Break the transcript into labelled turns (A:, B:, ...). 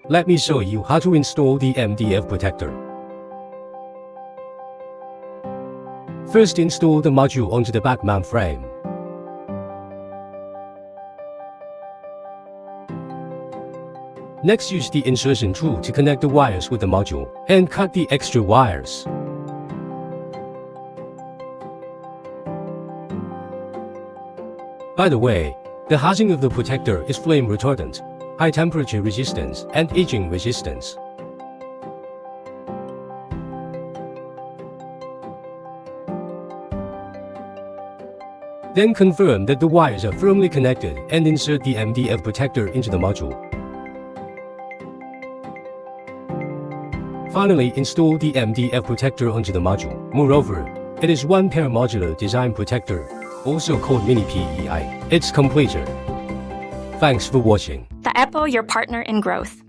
A: Let me show you how to install the MDF protector. First, install the module onto the back mount frame. Next, use the insertion tool to connect the wires with the module and cut the extra wires. By the way, the housing of the protector is flame retardant, high temperature resistance, and aging resistance. Then confirm that the wires are firmly connected and insert the MDF protector into the module. Finally, install the MDF protector onto the module. Moreover, it is one pair modular design protector, also called Mini PEI. It's completed. Thanks for watching.
B: The Apple, your partner in growth.